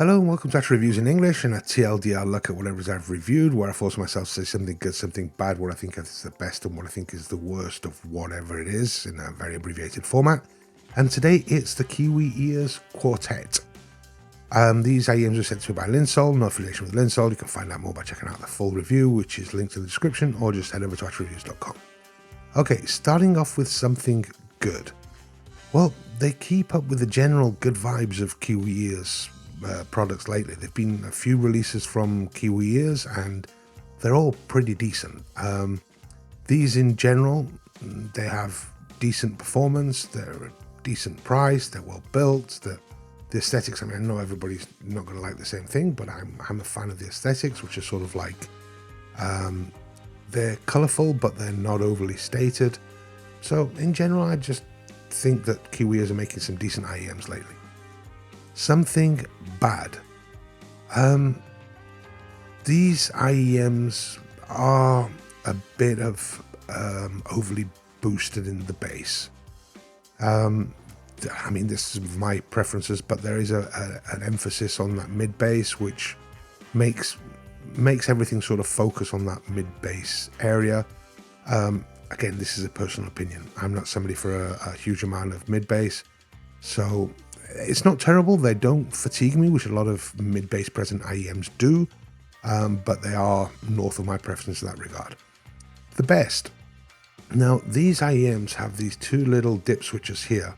Hello and welcome to Actual Reviews in English and a TLDR look at whatever I've reviewed, where I force myself to say something good, something bad, what I think is the best and what I think is the worst of whatever it is in a very abbreviated format. And today it's the Kiwi Ears Quartet. These IEMs are sent to me by Linsol, no affiliation with Linsol. You can find out more by checking out the full review, which is linked in the description, or just head over to actualreviews.com. Okay, starting off with something good. Well, they keep up with the general good vibes of Kiwi Ears products lately. There've been a few releases from Kiwi Ears and they're all pretty decent. These in general, they have decent performance, they're a decent price, they're well built, the aesthetics, I mean, I know everybody's not going to like the same thing, but I'm a fan of the aesthetics, which are sort of like, they're colourful, but they're not overly stated. So in general, I just think that Kiwi Ears are making some decent IEMs lately. Something bad. These IEMs are a bit of overly boosted in the bass. I mean, this is my preferences, but there is an emphasis on that mid bass, which makes everything sort of focus on that mid bass area. Again, this is a personal opinion. I'm not somebody for a huge amount of mid bass, so it's not terrible. They don't fatigue me, which a lot of mid bass present IEMs do, but they are north of my preference in that regard. The best. Now, these IEMs have these two little dip switches here,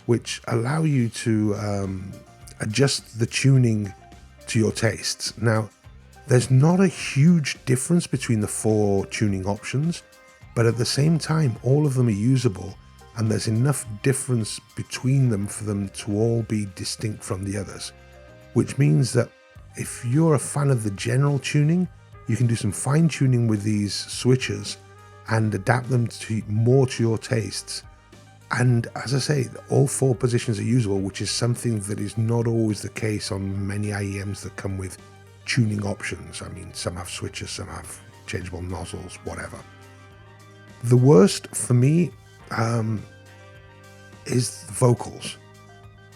which allow you to adjust the tuning to your tastes. Now, there's not a huge difference between the four tuning options, but at the same time, all of them are usable, and there's enough difference between them for them to all be distinct from the others, which means that if you're a fan of the general tuning, you can do some fine tuning with these switches and adapt them to more to your tastes. And as I say, all four positions are usable, which is something that is not always the case on many IEMs that come with tuning options. I mean, some have switches, some have changeable nozzles, whatever. The worst for me is vocals.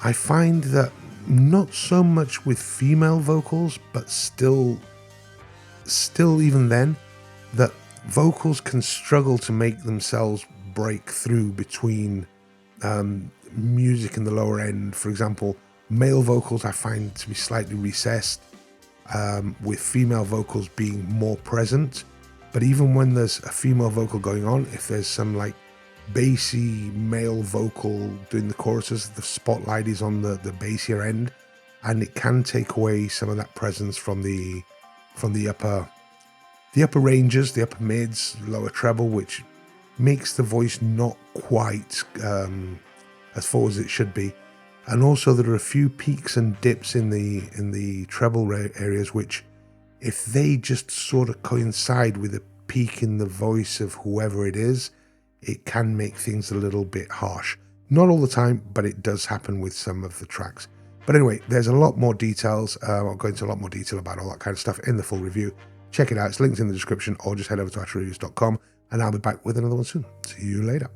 I find that not so much with female vocals, but still even then, that vocals can struggle to make themselves break through between music in the lower end. For example, male vocals I find to be slightly recessed, with female vocals being more present. But even when there's a female vocal going on, if there's some like bassy male vocal doing the choruses, the spotlight is on the bassier end, and it can take away some of that presence from the upper ranges, the upper mids, lower treble, which makes the voice not quite as full as it should be. And also there are a few peaks and dips in the treble areas, which if they just sort of coincide with a peak in the voice of whoever it is, it can make things a little bit harsh. Not all the time, but it does happen with some of the tracks. But anyway, there's a lot more details. I'll go into a lot more detail about all that kind of stuff in the full review. Check it out. It's linked in the description, or just head over to actualreviews.com, and I'll be back with another one soon. See you later.